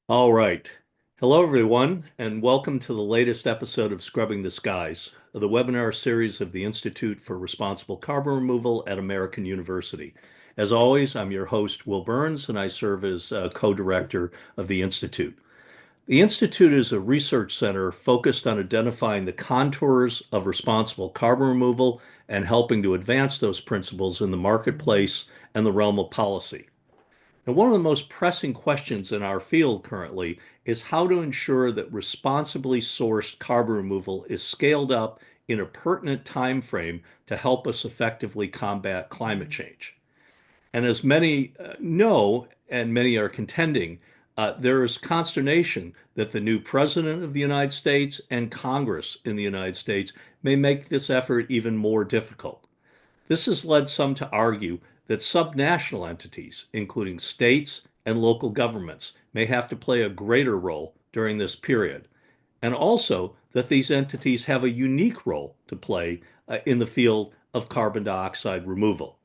All right. Hello, everyone, and welcome to the latest episode of Scrubbing the Skies, the webinar series of the Institute for Responsible Carbon Removal at American University. As always, I'm your host, Will Burns, and I serve as co-director of the Institute. The Institute is a research center focused on identifying the contours of responsible carbon removal and helping to advance those principles in the marketplace and the realm of policy. Now, one of the most pressing questions in our field currently is how to ensure that responsibly sourced carbon removal is scaled up in a pertinent time frame to help us effectively combat climate change. And as many know, and many are contending, there is consternation that the new President of the United States and Congress in the United States may make this effort even more difficult. This has led some to argue that subnational entities, including states and local governments, may have to play a greater role during this period, and also that these entities have a unique role to play in the field of carbon dioxide removal.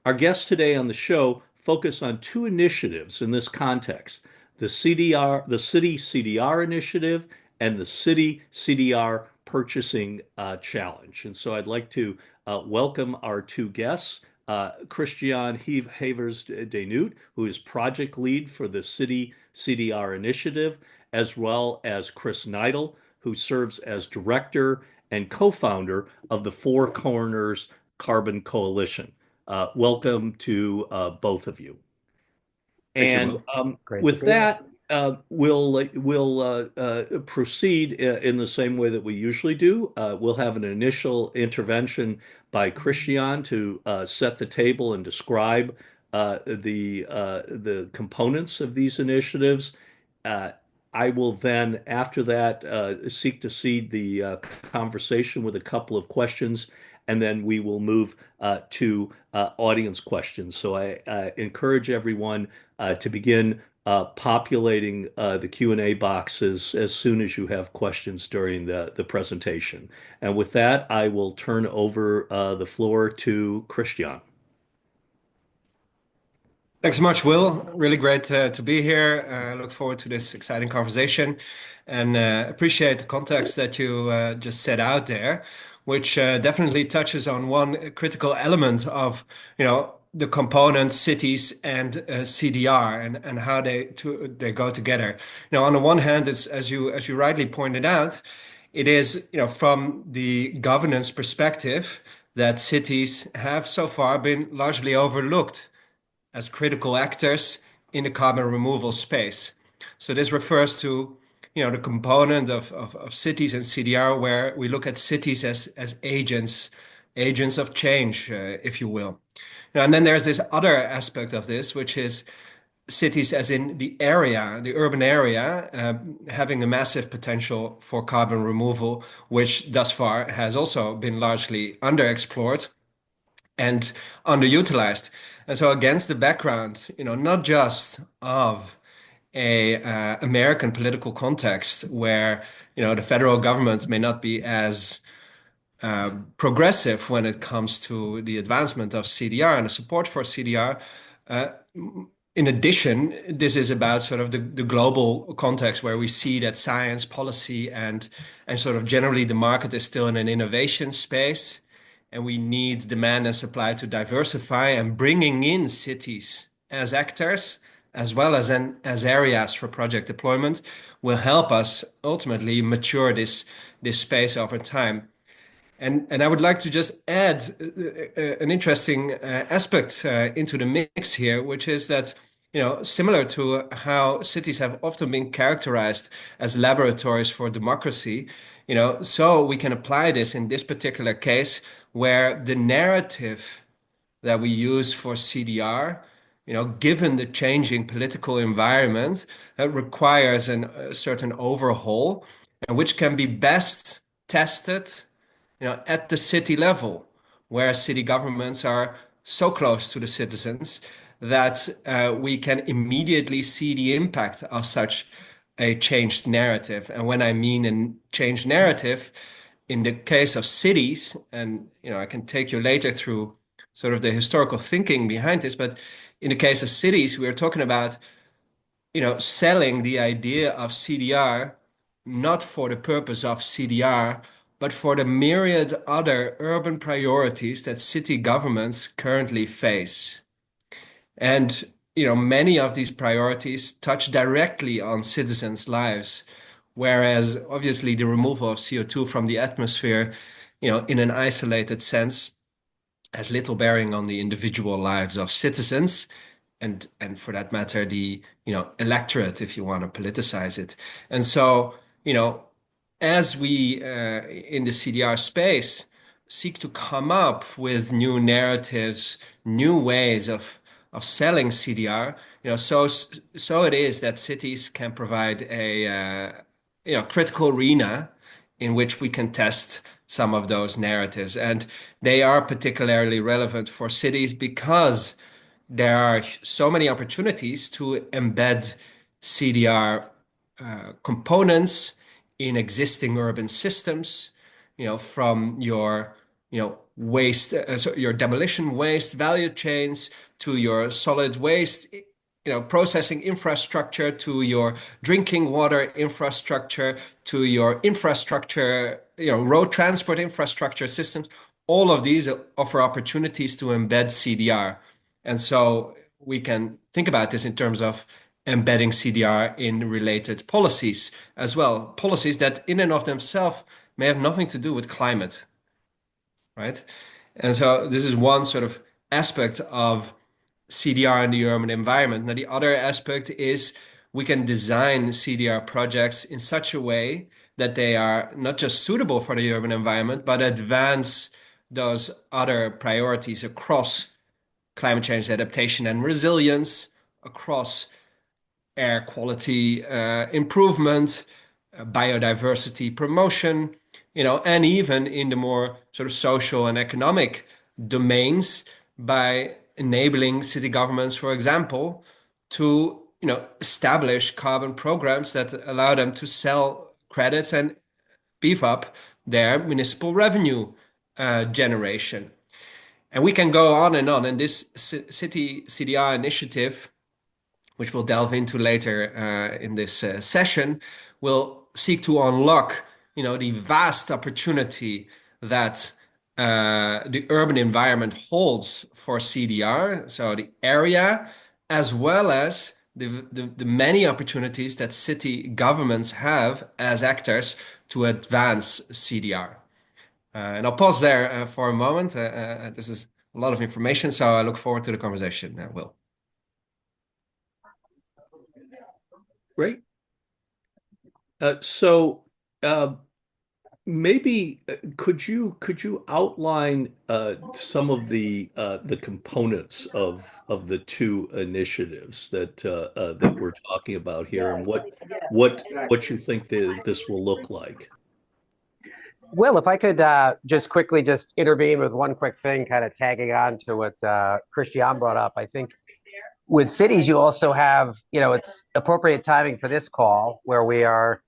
Our guests today on the show focus on two initiatives in this context, the City CDR Initiative and the City CDR Purchasing Challenge. And so I'd like to welcome our two guests, Christian Havers Denut, who is project lead for the City CDR Initiative, as well as Chris Neidl, who serves as director and co-founder of the Four Corners Carbon Coalition. Welcome to both of you. Thank you, And Will. Great to with be here. that, we'll proceed in the same way that we usually do. We'll have an initial intervention by Christian to set the table and describe the components of these initiatives. Uh, I will then, after that, seek to seed the conversation with a couple of questions, and then we will move to audience questions. So I encourage everyone to begin populating the Q&A boxes as soon as you have questions during the presentation. And with that, I will turn over the floor to Christian. Thanks so much, Will. Really great to be here. I look forward to this exciting conversation and appreciate the context that you just set out there, which definitely touches on one critical element of, the components, cities and CDR and how they go together. On the one hand, it's as you rightly pointed out, it is, from the governance perspective that cities have so far been largely overlooked as critical actors in the carbon removal space. So this refers to, the component of cities and CDR, where we look at cities as agents of change, if you will. And then there's this other aspect of this, which is cities as in the area, the urban area, having a massive potential for carbon removal, which thus far has also been largely underexplored and underutilized. And so against the background, not just of a American political context where, the federal government may not be as progressive when it comes to the advancement of CDR and the support for CDR. In addition, this is about sort of the global context where we see that science, policy, and sort of generally the market is still in an innovation space, and we need demand and supply to diversify, and bringing in cities as actors as well as areas for project deployment will help us ultimately mature this space over time. And I would like to just add an interesting aspect into the mix here, which is that, similar to how cities have often been characterized as laboratories for democracy, so we can apply this in this particular case where the narrative that we use for CDR, given the changing political environment, requires a certain overhaul, and which can be best tested at the city level, where city governments are so close to the citizens that we can immediately see the impact of such a changed narrative. And when I mean a changed narrative, in the case of cities, and I can take you later through sort of the historical thinking behind this, but in the case of cities, we are talking about selling the idea of CDR not for the purpose of CDR, but for the myriad other urban priorities that city governments currently face. And many of these priorities touch directly on citizens' lives, whereas obviously the removal of CO2 from the atmosphere, in an isolated sense, has little bearing on the individual lives of citizens and for that matter the electorate, if you want to politicize it. And so as we in the CDR space seek to come up with new narratives, new ways of selling CDR, so it is that cities can provide a critical arena in which we can test some of those narratives. And they are particularly relevant for cities because there are so many opportunities to embed CDR components in existing urban systems, from your, waste, so your demolition waste value chains to your solid waste, processing infrastructure, to your drinking water infrastructure, to your infrastructure, road transport infrastructure systems. All of these offer opportunities to embed CDR. And so we can think about this in terms of embedding CDR in related policies as well, policies that in and of themselves may have nothing to do with climate, right? And so this is one sort of aspect of CDR in the urban environment. Now, the other aspect is we can design CDR projects in such a way that they are not just suitable for the urban environment, but advance those other priorities across climate change adaptation and resilience, across air quality improvement, biodiversity promotion, and even in the more sort of social and economic domains by enabling city governments, for example, to establish carbon programs that allow them to sell credits and beef up their municipal revenue generation. And we can go on and on. And this city CDR initiative, which we'll delve into later in this session, will seek to unlock, the vast opportunity that the urban environment holds for CDR, so the area, as well as the many opportunities that city governments have as actors to advance CDR. And I'll pause there for a moment. This is a lot of information, so I look forward to the conversation, Will. Great. So maybe could you outline some of the components of the two initiatives that we're talking about here, and what you think this will look like? Will, if I could just quickly just intervene with one quick thing, kind of tagging on to what Christian brought up. I think with cities, you also have, it's appropriate timing for this call where we are,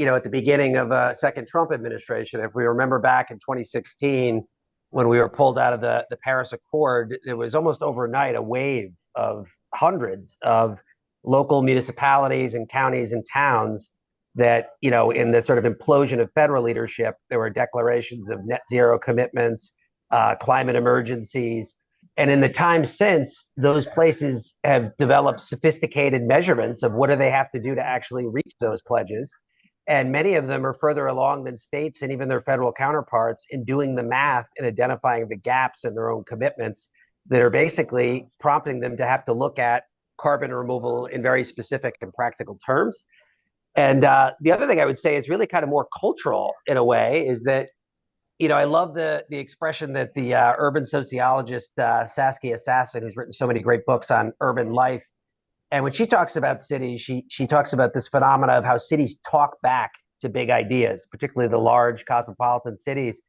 at the beginning of a second Trump administration. If we remember back in 2016, when we were pulled out of the Paris Accord, there was almost overnight a wave of hundreds of local municipalities and counties and towns that, in the sort of implosion of federal leadership, there were declarations of net zero commitments, climate emergencies. And in the time since, those places have developed sophisticated measurements of what do they have to do to actually reach those pledges. And many of them are further along than states and even their federal counterparts in doing the math and identifying the gaps in their own commitments that are basically prompting them to have to look at carbon removal in very specific and practical terms. And the other thing I would say is really kind of more cultural in a way is that, I love the expression that the urban sociologist Saskia Sassen, who's written so many great books on urban life, and when she talks about cities, she talks about this phenomena of how cities talk back to big ideas, particularly the large cosmopolitan cities,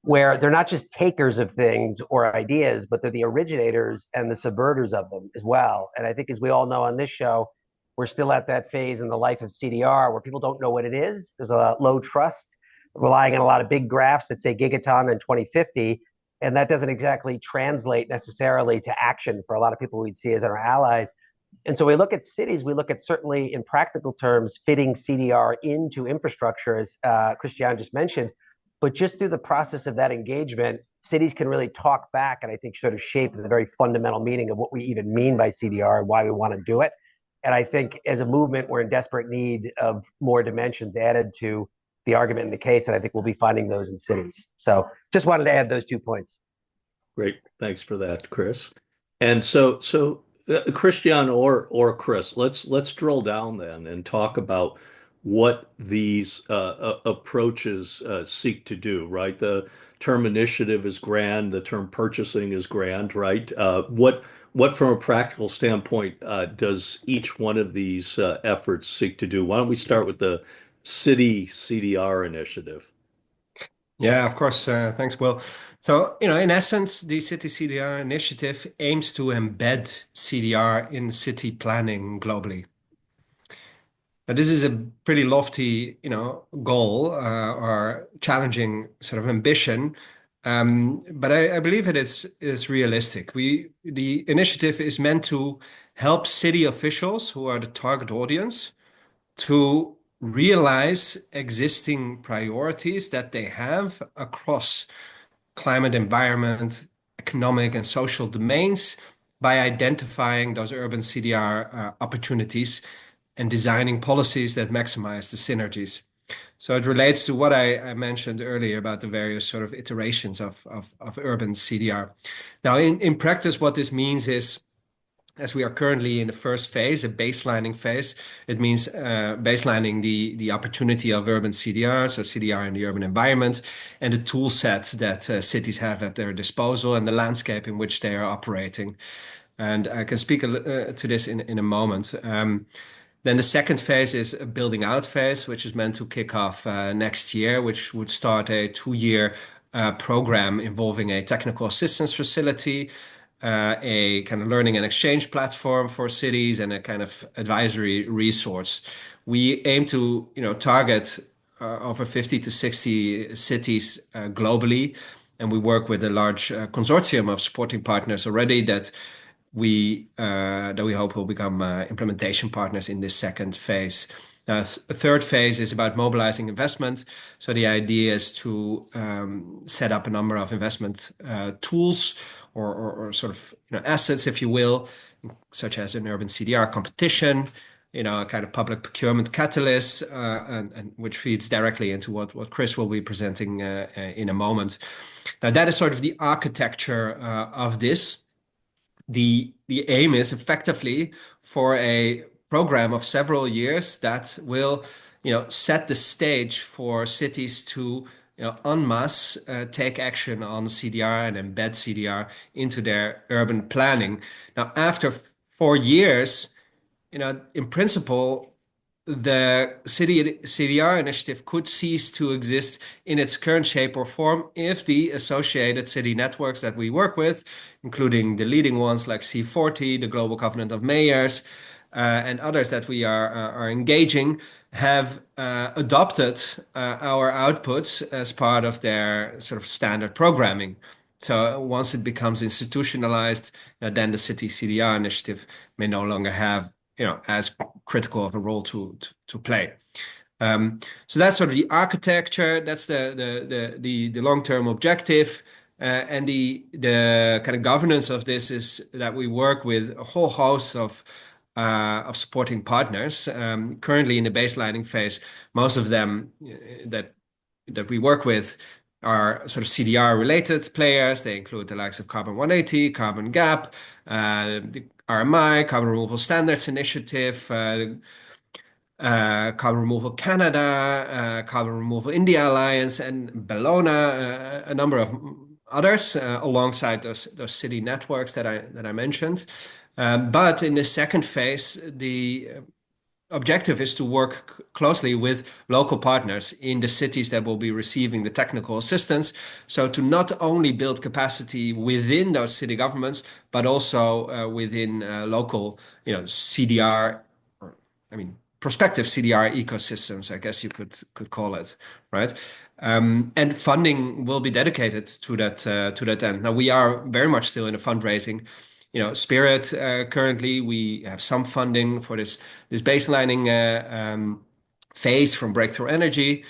where they're not just takers of things or ideas, but they're the originators and the subverters of them as well. And I think, as we all know on this show, we're still at that phase in the life of CDR where people don't know what it is. There's a low trust, relying on a lot of big graphs that say gigaton in 2050. And that doesn't exactly translate necessarily to action for a lot of people we'd see as our allies. And so we look at cities, we look at certainly in practical terms, fitting CDR into infrastructure, as Christian just mentioned. But just through the process of that engagement, cities can really talk back and I think sort of shape the very fundamental meaning of what we even mean by CDR and why we want to do it. And I think as a movement, we're in desperate need of more dimensions added to the argument in the case. And I think we'll be finding those in cities. So just wanted to add those 2 points. Great. Thanks for that, Chris. And Christian or Chris, let's drill down then and talk about what these approaches seek to do, right? The term initiative is grand, the term purchasing is grand, right? What from a practical standpoint does each one of these efforts seek to do? Why don't we start with the city CDR initiative? Yeah, of course. Thanks, Will. So, in essence, the City CDR initiative aims to embed CDR in city planning globally. Now, this is a pretty lofty, goal or challenging sort of ambition, but I believe it is realistic. The initiative is meant to help city officials, who are the target audience, to realize existing priorities that they have across climate, environment, economic, and social domains by identifying those urban CDR opportunities and designing policies that maximize the synergies. So it relates to what I mentioned earlier about the various sort of iterations of urban CDR. Now, in practice, what this means is, as we are currently in the first phase, a baselining phase, it means baselining the opportunity of urban CDR, so CDR in the urban environment, and the tool set that cities have at their disposal and the landscape in which they are operating. And I can speak to this in a moment. Then the second phase is a building out phase, which is meant to kick off next year, which would start a 2-year program involving a technical assistance facility, a kind of learning and exchange platform for cities, and a kind of advisory resource. We aim to, target over 50 to 60 cities globally, and we work with a large consortium of supporting partners already that we hope will become implementation partners in this second phase. A third phase is about mobilizing investment. So the idea is to set up a number of investment tools or sort of assets, if you will, such as an urban CDR competition, a kind of public procurement catalyst, and which feeds directly into what Chris will be presenting in a moment. Now, that is sort of the architecture of this. The aim is effectively for a program of several years that will, set the stage for cities to, en masse take action on CDR and embed CDR into their urban planning. Now, after 4 years, in principle, the city CDR initiative could cease to exist in its current shape or form if the associated city networks that we work with, including the leading ones like C40, the Global Covenant of Mayors, and others that we are engaging, have adopted our outputs as part of their sort of standard programming. So once it becomes institutionalized, then the city CDR initiative may no longer have as critical of a role to play. So that's sort of the architecture. That's the long-term objective, and the kind of governance of this is that we work with a whole host of supporting partners. Currently in the baselining phase, most of them that we work with are sort of CDR related players. They include the likes of Carbon 180, Carbon Gap, the RMI, Carbon Removal Standards Initiative, Carbon Removal Canada, Carbon Removal India Alliance, and Bellona, a number of others alongside those city networks that I mentioned. But in the second phase, the objective is to work closely with local partners in the cities that will be receiving the technical assistance. So to not only build capacity within those city governments, but also within local, CDR, or prospective CDR ecosystems, I guess you could call it, right? And funding will be dedicated to that end. Now we are very much still in a fundraising spirit. Currently, we have some funding for this baselining phase from Breakthrough Energy.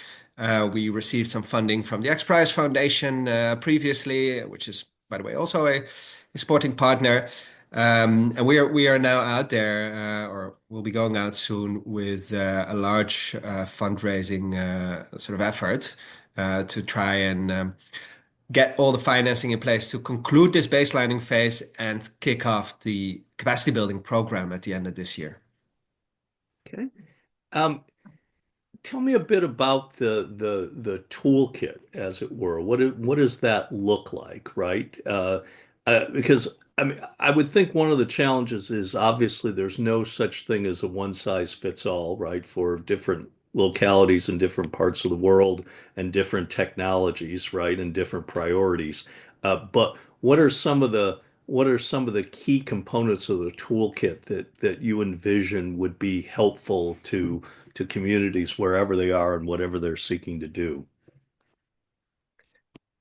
We received some funding from the XPRIZE Foundation previously, which is, by the way, also a supporting partner. And we are now out there, or we'll be going out soon with a large fundraising sort of effort to try and get all the financing in place to conclude this baselining phase and kick off the capacity building program at the end of this year. Okay. Um, Tell me a bit about the toolkit, as it were. What does that look like, right? Because I mean, I would think one of the challenges is obviously there's no such thing as a one size fits all, right, for different localities in different parts of the world and different technologies, right, and different priorities. But what are some of the key components of the toolkit that you envision would be helpful to communities wherever they are and whatever they're seeking to do?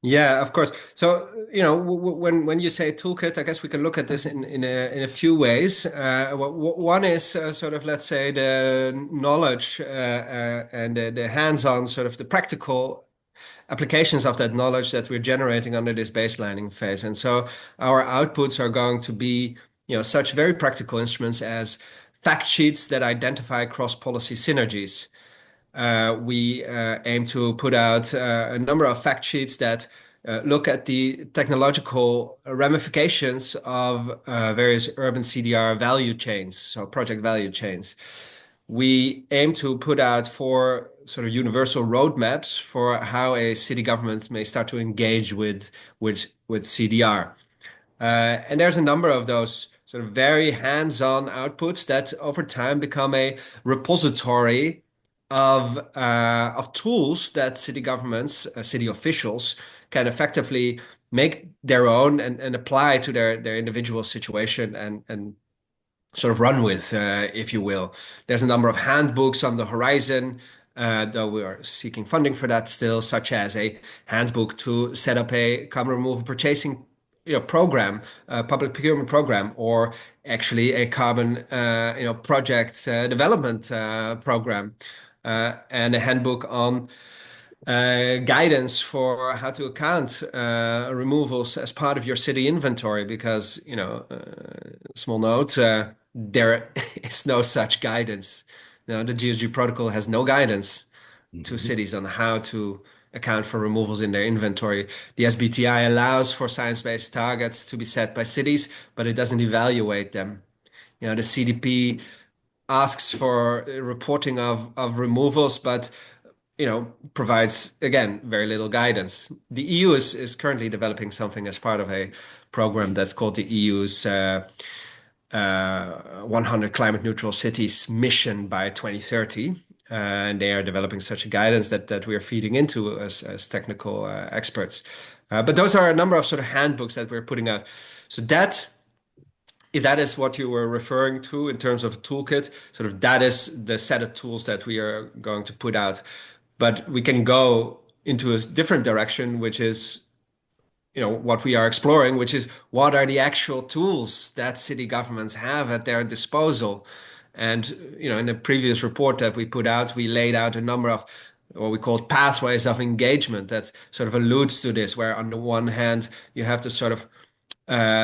Yeah, of course. So, when you say toolkit, I guess we can look at this in a few ways. One is sort of, let's say, the knowledge and the hands-on, sort of the practical applications of that knowledge that we're generating under this baselining phase. And so our outputs are going to be, such very practical instruments as fact sheets that identify cross-policy synergies. We aim to put out a number of fact sheets that look at the technological ramifications of various urban CDR value chains, so project value chains. We aim to put out 4 sort of universal roadmaps for how a city government may start to engage with CDR. And there's a number of those sort of very hands-on outputs that over time become a repository of tools that city governments, city officials can effectively make their own and apply to their individual situation and sort of run with, if you will. There's a number of handbooks on the horizon, though we are seeking funding for that still, such as a handbook to set up a carbon removal purchasing program, public procurement program, or actually a carbon project development program, and a handbook on guidance for how to account removals as part of your city inventory, because small note, there is no such guidance. The GSG protocol has no guidance to Mhm. cities on how to account for removals in their inventory. The SBTI allows for science-based targets to be set by cities, but it doesn't evaluate them. The CDP asks for reporting of removals, but provides, again, very little guidance. The EU is currently developing something as part of a program that's called the EU's 100 climate neutral cities mission by 2030. And they are developing such a guidance that we are feeding into as technical experts. But those are a number of sort of handbooks that we're putting out. So that, if that is what you were referring to in terms of a toolkit, sort of that is the set of tools that we are going to put out. But we can go into a different direction, which is what we are exploring, which is what are the actual tools that city governments have at their disposal. And in the previous report that we put out, we laid out a number of what we called pathways of engagement that sort of alludes to this, where on the one hand you have the sort of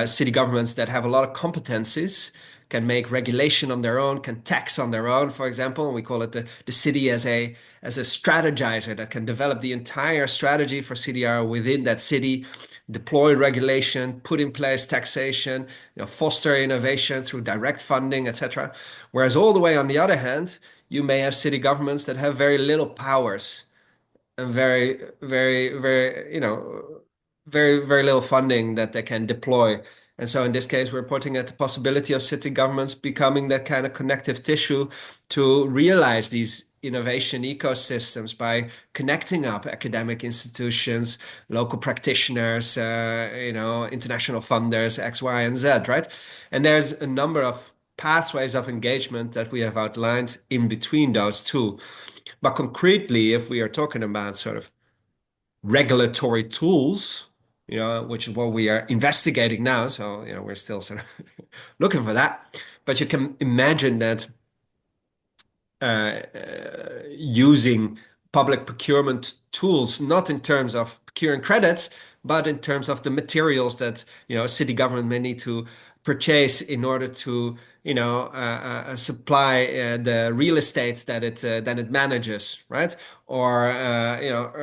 city governments that have a lot of competencies, can make regulation on their own, can tax on their own, for example. And we call it the city as a strategizer that can develop the entire strategy for CDR within that city, deploy regulation, put in place taxation, foster innovation through direct funding, etc. Whereas all the way on the other hand, you may have city governments that have very little powers and very, very, very, very, very little funding that they can deploy. And so in this case, we're pointing at the possibility of city governments becoming that kind of connective tissue to realize these innovation ecosystems by connecting up academic institutions, local practitioners, international funders, X, Y, and Z, right? And there's a number of pathways of engagement that we have outlined in between those two. But concretely, if we are talking about sort of regulatory tools, which is what we are investigating now. So, we're still sort of looking for that. But you can imagine that using public procurement tools, not in terms of procuring credits, but in terms of the materials that a city government may need to purchase in order to supply the real estate that it manages, right? Or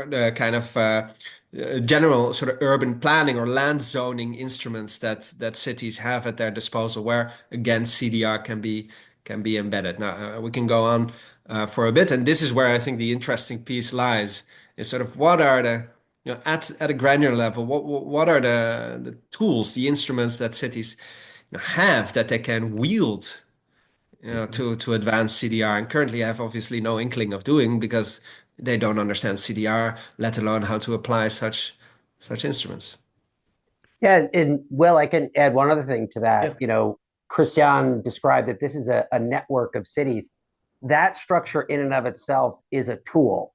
the kind of general sort of urban planning or land zoning instruments that cities have at their disposal, where again CDR can be embedded. Now, we can go on for a bit, and this is where I think the interesting piece lies, is sort of what are the, at a granular level, what are the tools, the instruments that cities have that they can wield, to advance CDR, and currently have obviously no inkling of doing because they don't understand CDR, let alone how to apply such instruments. Yeah, and Will, I can add one other thing to that. Yeah. Christian described that this is a network of cities. That structure in and of itself is a tool,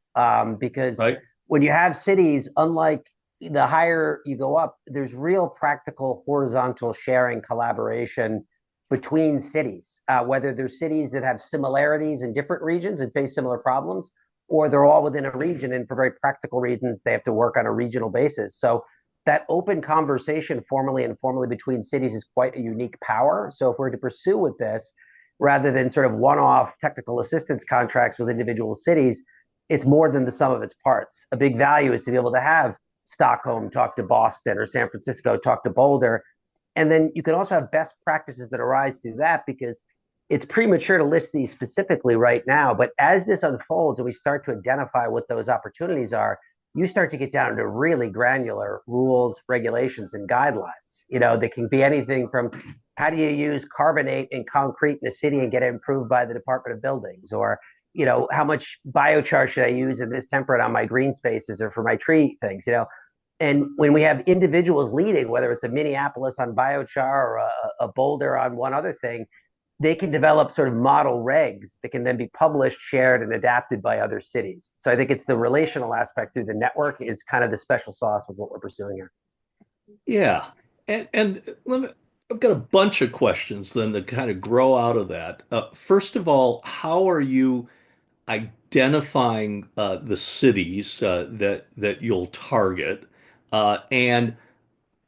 because Right. when you have cities, unlike the higher you go up, there's real practical horizontal sharing collaboration between cities, whether there's cities that have similarities in different regions and face similar problems, or they're all within a region and for very practical reasons, they have to work on a regional basis. So that open conversation formally and informally between cities is quite a unique power. So if we're to pursue with this, rather than sort of one-off technical assistance contracts with individual cities, it's more than the sum of its parts. A big value is to be able to have Stockholm talk to Boston or San Francisco talk to Boulder. And then you can also have best practices that arise through that, because it's premature to list these specifically right now. But as this unfolds and we start to identify what those opportunities are, you start to get down to really granular rules, regulations, and guidelines. They can be anything from how do you use carbonate in concrete in the city and get it approved by the Department of Buildings, or how much biochar should I use in this temperate on my green spaces or for my tree things. And when we have individuals leading, whether it's a Minneapolis on biochar or a Boulder on one other thing, they can develop sort of model regs that can then be published, shared, and adapted by other cities. So I think it's the relational aspect through the network is kind of the special sauce with what we're pursuing here. Yeah. And I've got a bunch of questions then that kind of grow out of that. First of all, how are you identifying the cities that you'll target? And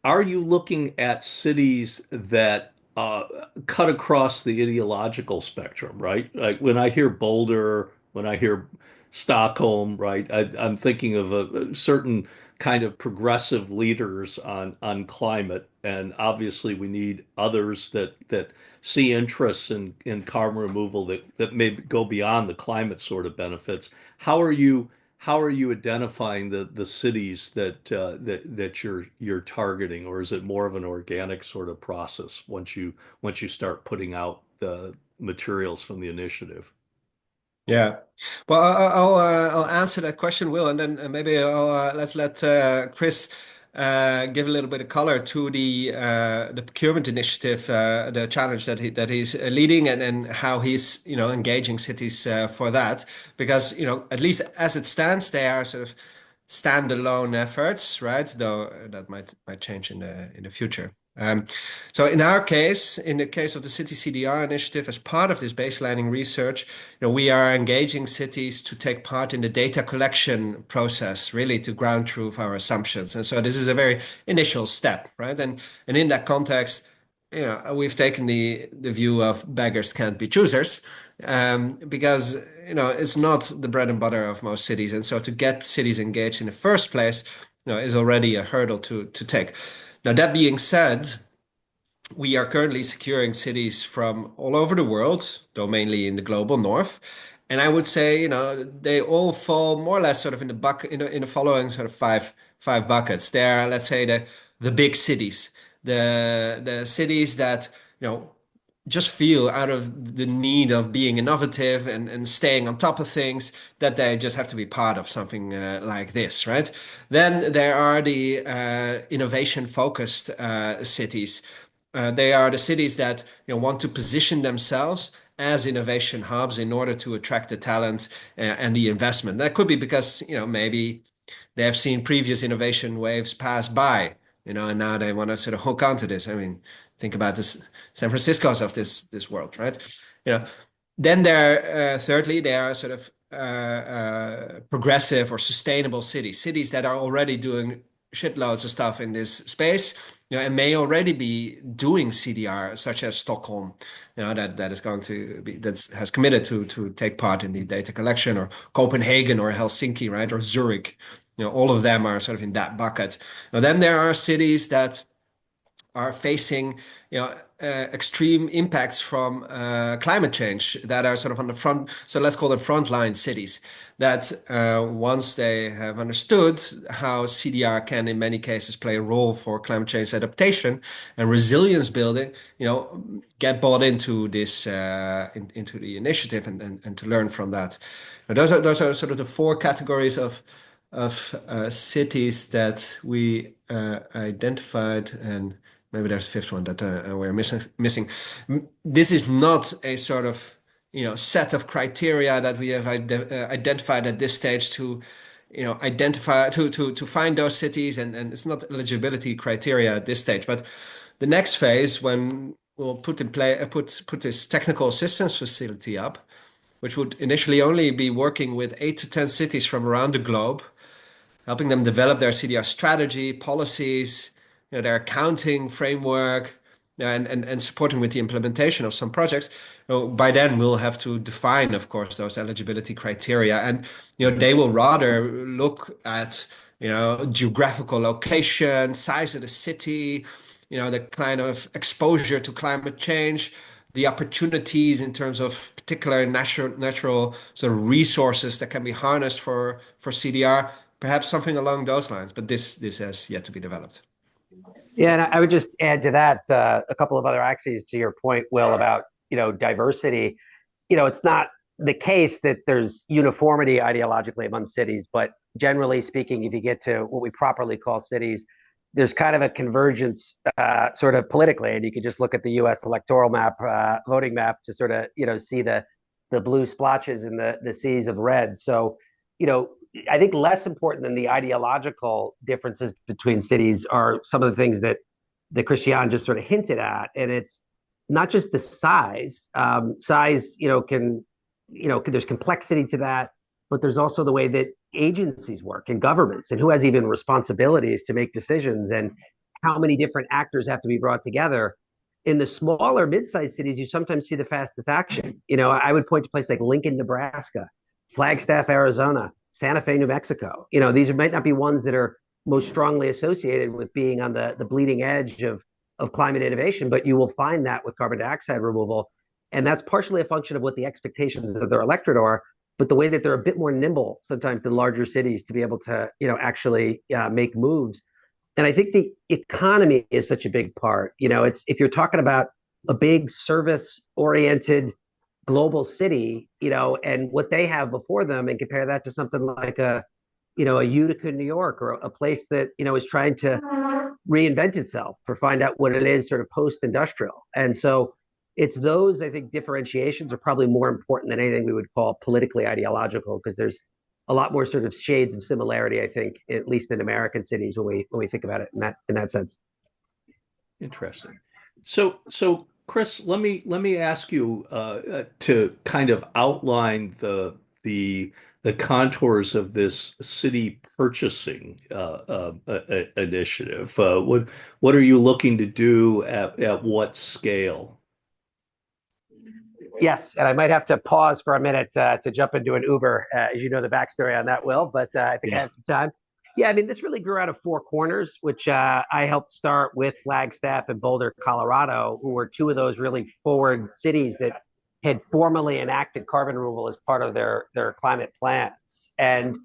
are you looking at cities that cut across the ideological spectrum, right? Like when I hear Boulder, when I hear Stockholm, right, I'm thinking of a certain kind of progressive leaders on climate, and obviously we need others that see interests in carbon removal that may go beyond the climate sort of benefits. How are you? How are you identifying the cities that you're targeting, or is it more of an organic sort of process once you start putting out the materials from the initiative? Yeah. Well, I'll answer that question, Will, and then maybe let's let Chris give a little bit of color to the procurement initiative, the challenge that he's leading, and how he's engaging cities for that, because at least as it stands, they are sort of standalone efforts, right? Though that might change in the future. So in our case, in the case of the City CDR initiative, as part of this baselining research, we are engaging cities to take part in the data collection process, really to ground truth our assumptions. And so this is a very initial step, right? And in that context, we've taken the view of beggars can't be choosers, because it's not the bread and butter of most cities, and so to get cities engaged in the first place, is already a hurdle to take. Now, that being said, we are currently securing cities from all over the world, though mainly in the global north. And I would say, they all fall more or less sort of in the bucket, in the following sort of five buckets. There are, let's say, the big cities, the cities that, just feel out of the need of being innovative and staying on top of things, that they just have to be part of something like this, right? Then there are the innovation focused cities. They are the cities that want to position themselves as innovation hubs in order to attract the talent and the investment. That could be because maybe they have seen previous innovation waves pass by, and now they want to sort of hook onto this. I mean, think about this San Francisco's of this world, right? You know, then thirdly, there are sort of progressive or sustainable cities that are already doing shitloads of stuff in this space, and may already be doing CDR, such as Stockholm, that is going to be that has committed to take part in the data collection, or Copenhagen or Helsinki, right, or Zurich. All of them are sort of in that bucket. Now, then there are cities that are facing, extreme impacts from climate change, that are sort of on the front. So let's call them frontline cities. That once they have understood how CDR can, in many cases, play a role for climate change adaptation and resilience building, get bought into this into the initiative, and to learn from that. Now, those are sort of the four categories of cities that we identified, and maybe there's a fifth one that we're missing. This is not a sort of set of criteria that we have identified at this stage to identify to find those cities, and it's not eligibility criteria at this stage. But the next phase, when we'll put this technical assistance facility up, which would initially only be working with 8 to 10 cities from around the globe, helping them develop their CDR strategy, policies, their accounting framework, and supporting with the implementation of some projects. By then, we'll have to define, of course, those eligibility criteria, and they will rather look at geographical location, size of the city, the kind of exposure to climate change, the opportunities in terms of particular natural sort of resources that can be harnessed for CDR, perhaps something along those lines. But this has yet to be developed. Yeah, and I would just add to that a couple of other axes to your point, Will, about diversity. It's not the case that there's uniformity ideologically among cities, but generally speaking, if you get to what we properly call cities, there's kind of a convergence sort of politically, and you could just look at the U.S. electoral map, voting map, to sort of see the blue splotches in the seas of red. So I think less important than the ideological differences between cities are some of the things that Christian just sort of hinted at, and it's not just the size. Size, there's complexity to that, but there's also the way that agencies work and governments, and who has even responsibilities to make decisions, and how many different actors have to be brought together. In the smaller mid-sized cities, you sometimes see the fastest action. I would point to places like Lincoln, Nebraska, Flagstaff, Arizona, Santa Fe, New Mexico. These might not be ones that are most strongly associated with being on the bleeding edge of climate innovation, but you will find that with carbon dioxide removal. And that's partially a function of what the expectations of their electorate are, but the way that they're a bit more nimble sometimes than larger cities to be able to, actually make moves. And I think the economy is such a big part. If you're talking about a big service-oriented global city, and what they have before them, and compare that to something like a Utica, New York, or a place that, is trying to reinvent itself or find out what it is sort of post-industrial. And so it's those, I think, differentiations are probably more important than anything we would call politically ideological, because there's a lot more sort of shades of similarity, I think, at least in American cities, when we think about it in that sense. Interesting. So Chris, let me ask you to kind of outline the contours of this city purchasing initiative. What are you looking to do at what scale? Yes, and I might have to pause for a minute to jump into an Uber, as you know the backstory on that, Will, but I think I have some time. Yeah, I mean, this really grew out of Four Corners, which I helped start with Flagstaff and Boulder, Colorado, who were two of those really forward cities that had formally enacted carbon removal as part of their climate plans. And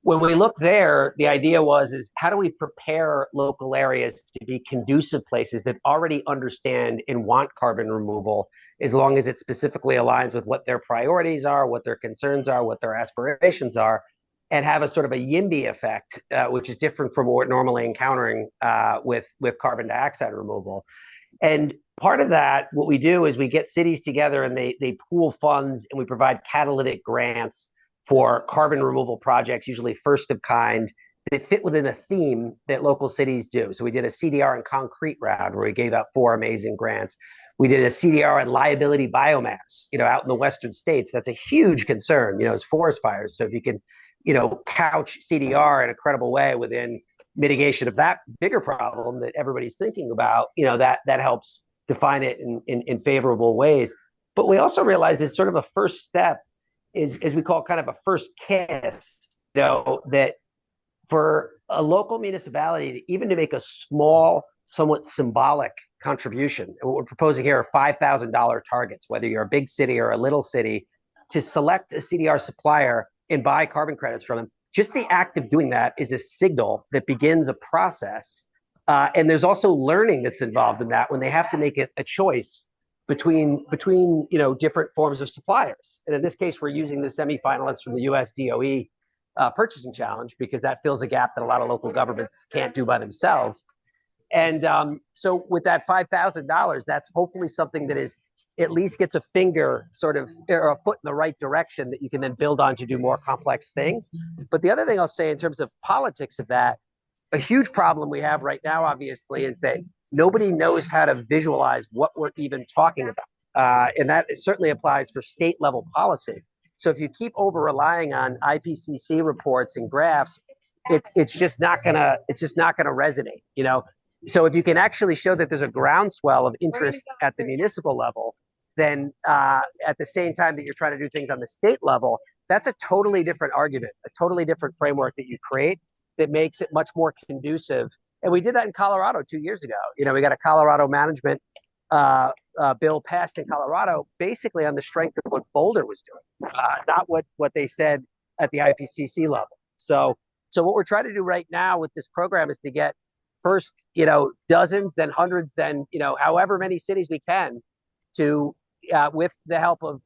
when we look there, the idea is how do we prepare local areas to be conducive places that already understand and want carbon removal, as long as it specifically aligns with what their priorities are, what their concerns are, what their aspirations are, and have a sort of a YIMBY effect, which is different from what we're normally encountering with carbon dioxide removal. And part of that, what we do is we get cities together and they pool funds, and we provide catalytic grants for carbon removal projects, usually first of kind, that fit within a theme that local cities do. So we did a CDR in concrete round where we gave out 4 amazing grants. We did a CDR on liability biomass, out in the Western states. That's a huge concern, as forest fires. So if you can, couch CDR in a credible way within mitigation of that bigger problem that everybody's thinking about, that helps define it in favorable ways. But we also realized it's sort of a first step is, as we call kind of a first kiss, that for a local municipality, even to make a small, somewhat symbolic contribution, and what we're proposing here are $5,000 targets, whether you're a big city or a little city, to select a CDR supplier and buy carbon credits from them. Just the act of doing that is a signal that begins a process. And there's also learning that's involved in that when they have to make a choice between different forms of suppliers. And in this case, we're using the semifinalists from the US DOE purchasing challenge because that fills a gap that a lot of local governments can't do by themselves. And so with that $5,000, that's hopefully something that is at least gets a finger sort of or a foot in the right direction that you can then build on to do more complex things. But the other thing I'll say in terms of politics of that, a huge problem we have right now, obviously, is that nobody knows how to visualize what we're even talking about. And that certainly applies for state level policy. So if you keep over relying on IPCC reports and graphs, it's just not gonna resonate, So if you can actually show that there's a groundswell of interest at the municipal level, then at the same time that you're trying to do things on the state level, that's a totally different argument, a totally different framework that you create that makes it much more conducive. And we did that in Colorado 2 years ago. We got a Colorado management bill passed in Colorado basically on the strength of what Boulder was doing, not what they said at the IPCC level. So what we're trying to do right now with this program is to get first, dozens, then hundreds, then, however many cities we can to, with the help of,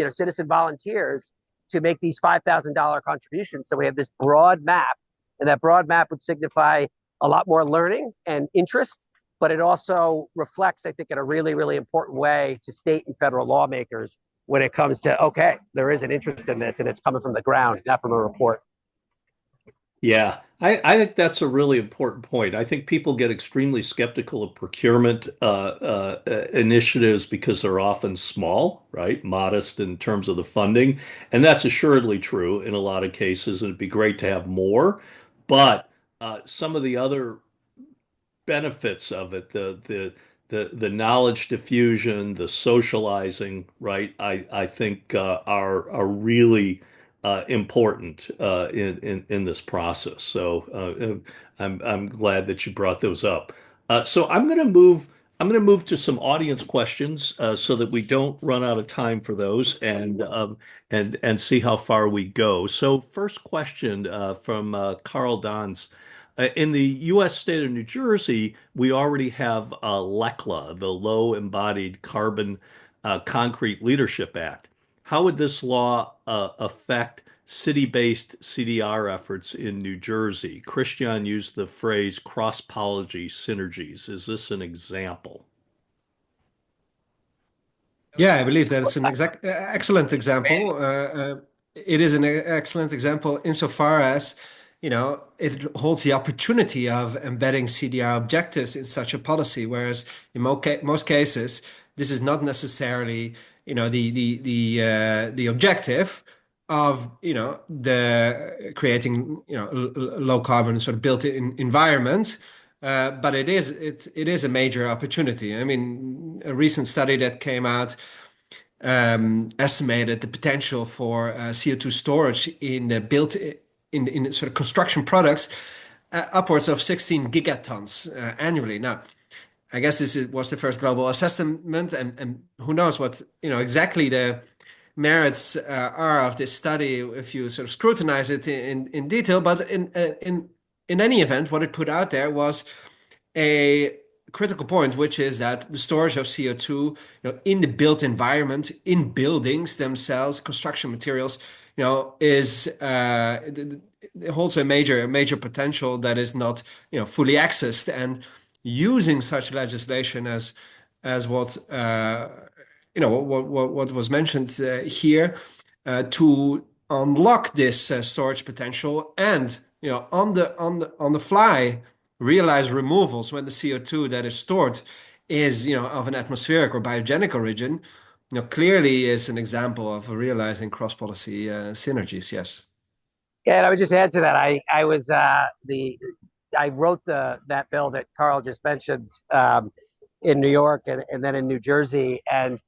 citizen volunteers to make these $5,000 contributions. So we have this broad map, and that broad map would signify a lot more learning and interest, but it also reflects, I think, in a really, really important way to state and federal lawmakers when it comes to, okay, there is an interest in this and it's coming from the ground, not from a report. Yeah, I think that's a really important point. I think people get extremely skeptical of procurement initiatives because they're often small, right? Modest in terms of the funding. And that's assuredly true in a lot of cases. And it'd be great to have more. But some of the other benefits of it, the knowledge diffusion, the socializing, right? I think are really important in this process. So I'm glad that you brought those up. So I'm going to move to some audience questions so that we don't run out of time for those and see how far we go. So first question from Carl Dons. In the U.S. state of New Jersey, we already have LECLA, the Low Embodied Carbon Concrete Leadership Act. How would this law affect city-based CDR efforts in New Jersey? Christian used the phrase cross-policy synergies. Is this an example? Yeah, I believe that it's an excellent example. It is an excellent example insofar as, it holds the opportunity of embedding CDR objectives in such a policy, whereas in most cases, this is not necessarily, the objective of, the creating, low carbon sort of built-in environment. But it is a major opportunity. I mean, a recent study that came out estimated the potential for CO2 storage in the built in sort of construction products upwards of 16 gigatons annually. Now, I guess was the first global assessment, and who knows what exactly the merits are of this study if you sort of scrutinize it in detail. But in any event, what it put out there was a critical point, which is that the storage of CO2, in the built environment, in buildings themselves, construction materials, is it holds a major potential that is not, fully accessed. And using such legislation as what what was mentioned here to unlock this storage potential and on the fly realize removals when the CO2 that is stored is of an atmospheric or biogenic origin, clearly is an example of realizing cross-policy synergies. Yes. Yeah, and I would just add to that. I wrote that bill that Carl just mentioned in New York and then in New Jersey. And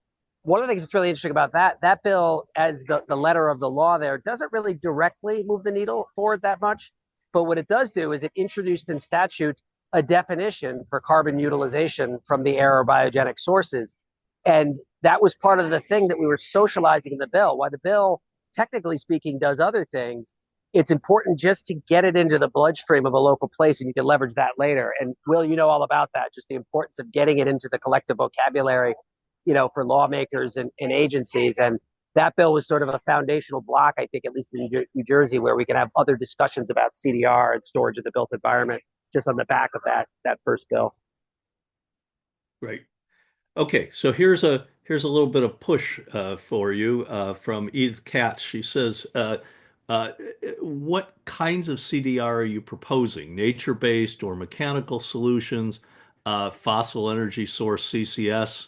one of the things that's really interesting about that bill, as the letter of the law there, doesn't really directly move the needle forward that much. But what it does do is it introduced in statute a definition for carbon utilization from the air or biogenic sources. And that was part of the thing that we were socializing in the bill. Why the bill, technically speaking, does other things, it's important just to get it into the bloodstream of a local place, and you can leverage that later. And Will, you know all about that, just the importance of getting it into the collective vocabulary, for lawmakers and agencies. And that bill was sort of a foundational block, I think, at least in New Jersey, where we can have other discussions about CDR and storage of the built environment just on the back of that first bill. Right. Okay, so here's a little bit of push for you from Edith Katz. She says, uh, "What kinds of CDR are you proposing? Nature-based or mechanical solutions? Fossil energy source CCS?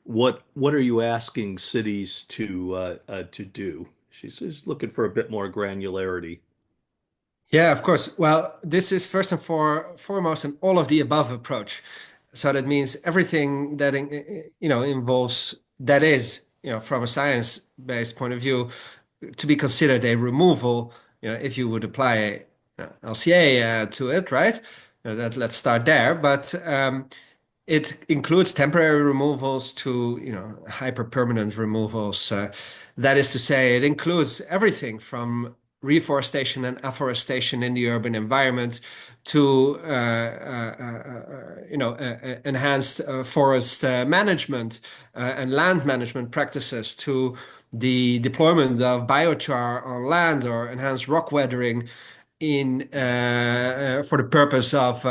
What are you asking cities to do?" She's looking for a bit more granularity. Yeah, of course. Well, this is first and foremost an all of the above approach. So that means everything that involves that is, from a science-based point of view, to be considered a removal. If you would apply a LCA to it, right? Let's start there. But it includes temporary removals to, hyper-permanent removals. That is to say, it includes everything from reforestation and afforestation in the urban environment to, enhanced forest management and land management practices to the deployment of biochar on land or enhanced rock weathering in for the purpose of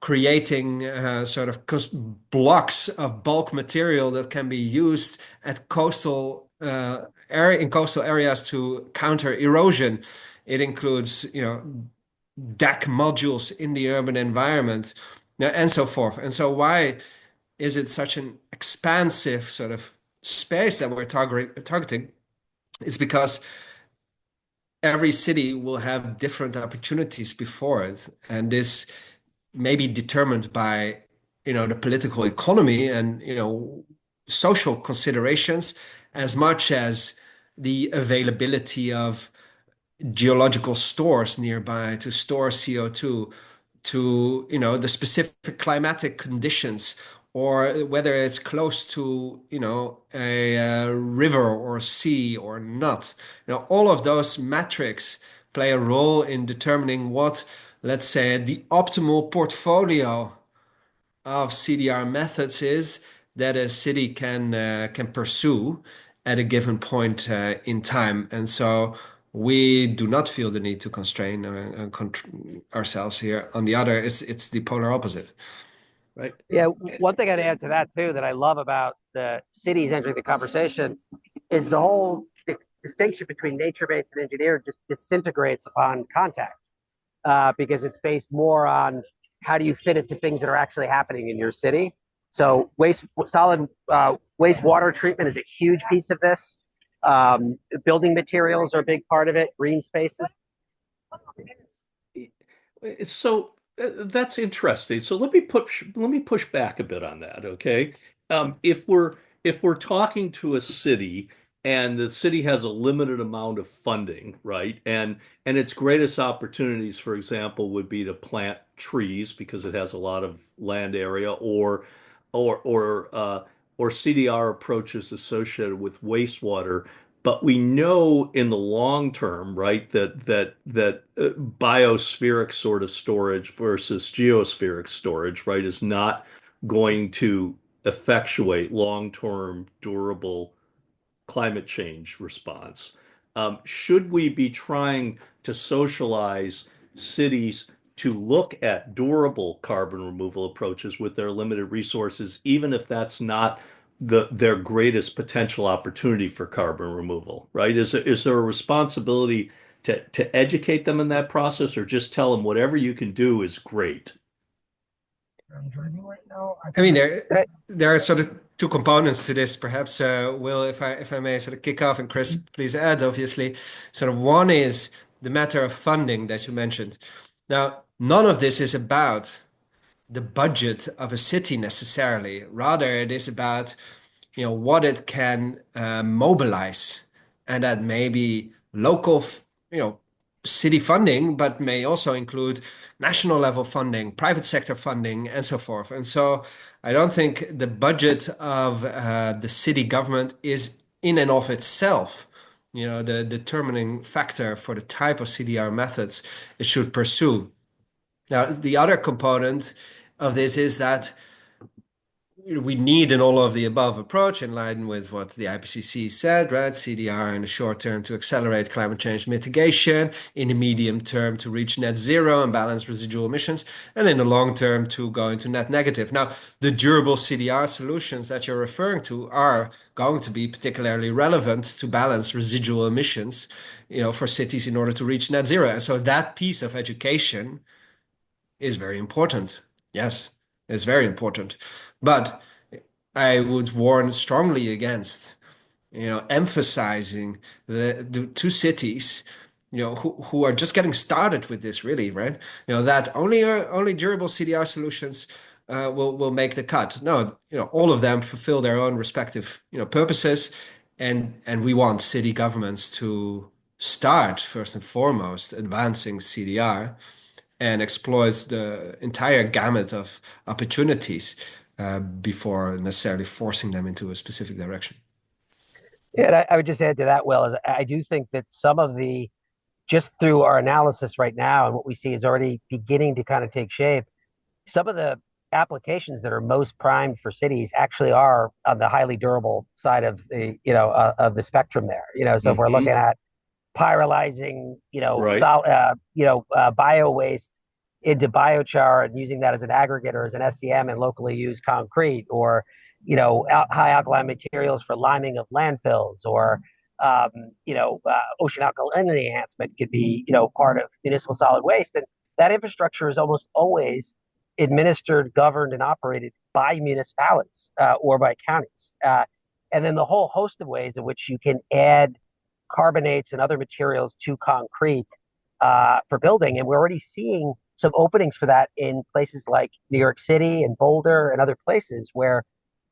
creating sort of blocks of bulk material that can be used at in coastal areas to counter erosion. It includes, deck modules in the urban environment, and so forth. And so, why is it such an expansive sort of space that we're targeting? It's because every city will have different opportunities before it, and this may be determined by the political economy and social considerations as much as the availability of geological stores nearby to store CO2, to the specific climatic conditions, or whether it's close to a river or sea or not. All of those metrics play a role in determining what, let's say, the optimal portfolio of CDR methods is that a city can pursue at a given point in time. And so we do not feel the need to constrain ourselves here. On the other, it's the polar opposite. Right. Yeah, one thing I'd add to that too that I love about the cities entering the conversation is the whole distinction between nature-based and engineered just disintegrates upon contact, because it's based more on how do you fit it to things that are actually happening in your city. So solid wastewater treatment is a huge piece of this. Building materials are a big part of it. Green spaces. So that's interesting. So let me push back a bit on that, okay? If we're talking to a city and the city has a limited amount of funding, right? And its greatest opportunities, for example, would be to plant trees because it has a lot of land area, or or uh, or CDR approaches associated with wastewater. But we know in the long term, right, that biospheric sort of storage versus geospheric storage, right, is not going to effectuate long-term durable climate change response. Should we be trying to socialize cities to look at durable carbon removal approaches with their limited resources, even if that's not their greatest potential opportunity for carbon removal, right? Is there a responsibility to educate them in that process, or just tell them whatever you can do is great? I mean, there are sort of two components to this, perhaps. Will, if I may sort of kick off, and Chris, please add. Obviously, sort of one is the matter of funding that you mentioned. Now, none of this is about the budget of a city necessarily. Rather, it is about what it can mobilize, and that may be local, city funding, but may also include national level funding, private sector funding, and so forth. And so, I don't think the budget of the city government is in and of itself, the determining factor for the type of CDR methods it should pursue. Now, the other component of this is that we need an all of the above approach in line with what the IPCC said, right? CDR in the short term to accelerate climate change mitigation, in the medium term to reach net zero and balance residual emissions, and in the long term to go into net negative. Now, the durable CDR solutions that you're referring to are going to be particularly relevant to balance residual emissions, for cities in order to reach net zero. And so that piece of education is very important. Yes, it's very important. But I would warn strongly against, emphasizing the two cities, who are just getting started with this, really, right? That only durable CDR solutions will make the cut. No, all of them fulfill their own respective, purposes, and we want city governments to start first and foremost advancing CDR and exploit the entire gamut of opportunities before necessarily forcing them into a specific direction. Yeah, and I would just add to that, Will, is I do think that some of the, just through our analysis right now and what we see is already beginning to kind of take shape, some of the applications that are most primed for cities actually are on the highly durable side of the, of the spectrum there. So if we're looking at pyrolyzing, Right. bio waste into biochar and using that as an aggregate or as an SCM and locally used concrete, or high alkaline materials for liming of landfills, or um, ocean alkalinity enhancement could be part of municipal solid waste, and that infrastructure is almost always administered, governed, and operated by municipalities or by counties. And then the whole host of ways in which you can add carbonates and other materials to concrete for building. And we're already seeing some openings for that in places like New York City and Boulder and other places where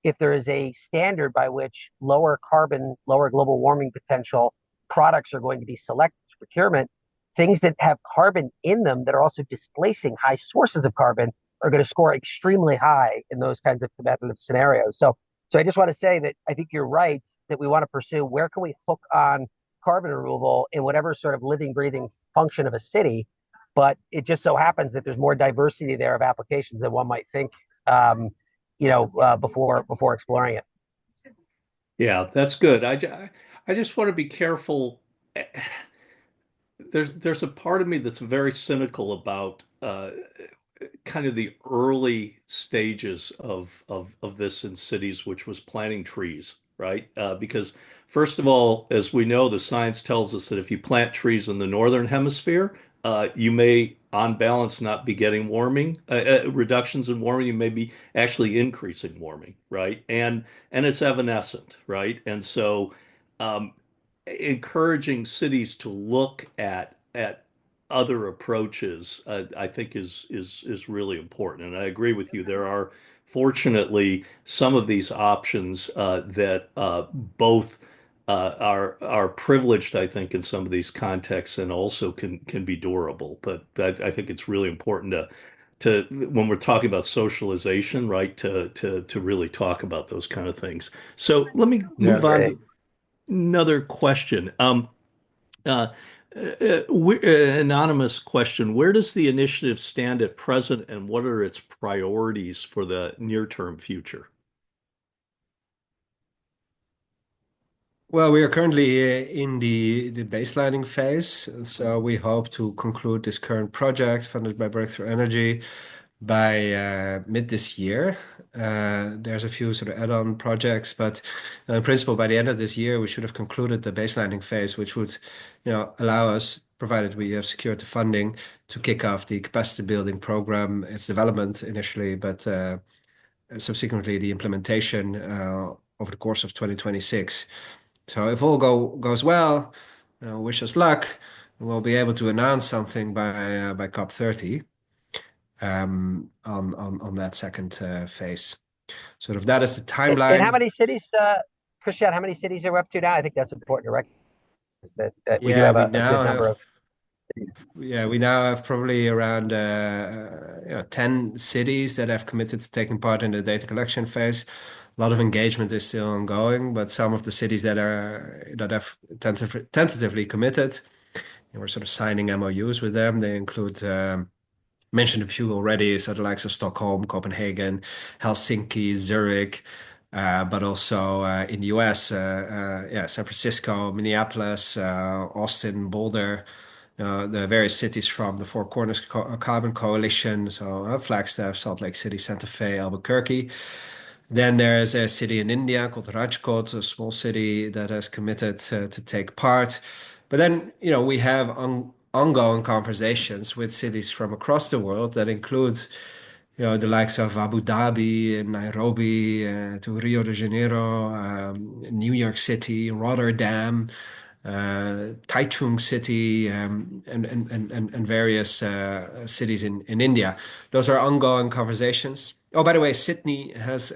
if there is a standard by which lower carbon, lower global warming potential products are going to be selected for procurement, things that have carbon in them that are also displacing high sources of carbon are going to score extremely high in those kinds of competitive scenarios. So I just want to say that I think you're right that we want to pursue where can we hook on carbon removal in whatever sort of living, breathing function of a city. But it just so happens that there's more diversity there of applications than one might think, before exploring it. Yeah, that's good. I just want to be careful. There's a part of me that's very cynical about kind of the early stages of this in cities, which was planting trees, right? Because first of all, as we know, the science tells us that if you plant trees in the northern hemisphere, you may, on balance, not be getting warming reductions in warming. You may be actually increasing warming, right? And it's evanescent, right? And so, um, encouraging cities to look at other approaches, I think is really important. And I agree with you. There are fortunately some of these options that both are privileged, I think, in some of these contexts, and also can be durable. But I think it's really important to when we're talking about socialization, right, to really talk about those kind of things. So let me Yeah, move on Great. to another question. Uh, Anonymous question. Where does the initiative stand at present, and what are its priorities for the near-term future? well, we are currently in the baselining phase. So we hope to conclude this current project funded by Breakthrough Energy by mid this year. There's a few sort of add-on projects, but in principle, by the end of this year, we should have concluded the baselining phase, which would, allow us, provided we have secured the funding, to kick off the capacity building program, its development initially, but subsequently the implementation over the course of 2026. So if all goes well, wish us luck, we'll be able to announce something by COP30 on that second phase. Sort of that is the And how timeline. many cities, Christian, how many cities are we up to now? I think that's important to recognize that we do Yeah, have we a good now number have of cities. we now have probably around 10 cities that have committed to taking part in the data collection phase. A lot of engagement is still ongoing, but some of the cities that have tentatively committed, and we're sort of signing MOUs with them. They include mentioned a few already, so the likes of Stockholm, Copenhagen, Helsinki, Zurich, but also in the US, San Francisco, Minneapolis, Austin, Boulder, the various cities from the Four Corners Carbon Coalition, so Flagstaff, Salt Lake City, Santa Fe, Albuquerque. Then there's a city in India called Rajkot, a small city that has committed to take part. But then, we have ongoing conversations with cities from across the world that include, the likes of Abu Dhabi and Nairobi to Rio de Janeiro, New York City, Rotterdam, Taichung City, and various cities in India. Those are ongoing conversations. Oh, by the way, Sydney has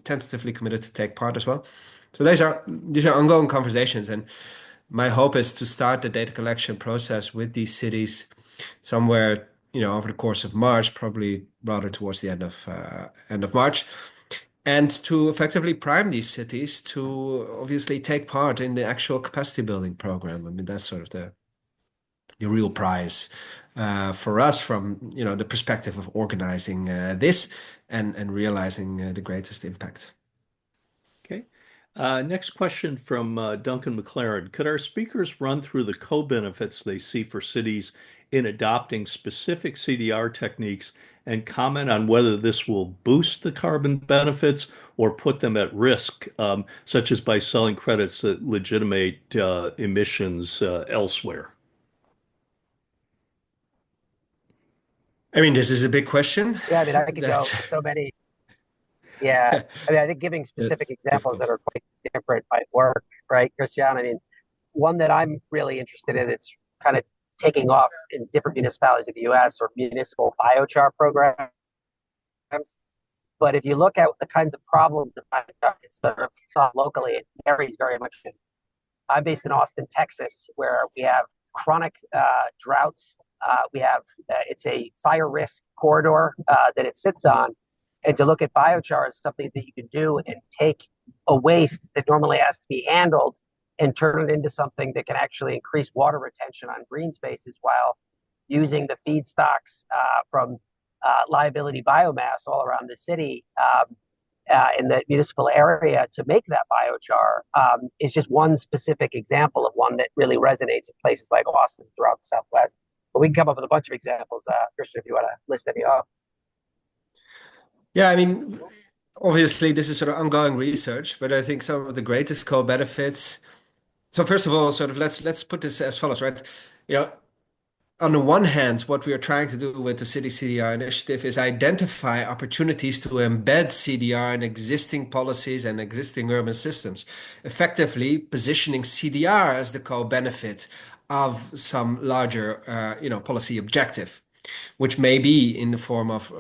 tentatively committed to take part as well. So these are ongoing conversations, and my hope is to start the data collection process with these cities somewhere, over the course of March, probably rather towards the end of March, and to effectively prime these cities to obviously take part in the actual capacity building program. I mean, that's sort of the real prize for us from the perspective of organizing this and realizing the greatest impact. Okay. Next question from Duncan McLaren. Could our speakers run through the co-benefits they see for cities in adopting specific CDR techniques and comment on whether this will boost the carbon benefits or put them at risk, such as by selling credits that legitimate emissions elsewhere? I mean, this is a big question. Yeah, I mean, I could go That's so many. Yeah, I mean, I think giving specific it's examples that difficult. are quite different might work, right, Christian? I mean, one that I'm really interested in, it's kind of taking off in different municipalities in the US or municipal biochar programs. But if you look at the kinds of problems that biochar can solve locally, it varies very much. I'm based in Austin, Texas, where we have chronic droughts. We have it's a fire risk corridor that it sits on, and to look at biochar as something that you can do and take a waste that normally has to be handled and turn it into something that can actually increase water retention on green spaces while using the feedstocks from liability biomass all around the city in the municipal area to make that biochar is just one specific example of one that really resonates in places like Austin throughout the Southwest. But we can come up with a bunch of examples, Christian, if you want to list any off. Yeah, I mean, obviously, this is sort of ongoing research, but I think some of the greatest co-benefits. So first of all, sort of let's put this as follows, right? You know, on the one hand, what we are trying to do with the City CDR initiative is identify opportunities to embed CDR in existing policies and existing urban systems, effectively positioning CDR as the co-benefit of some larger, policy objective, which may be in the form of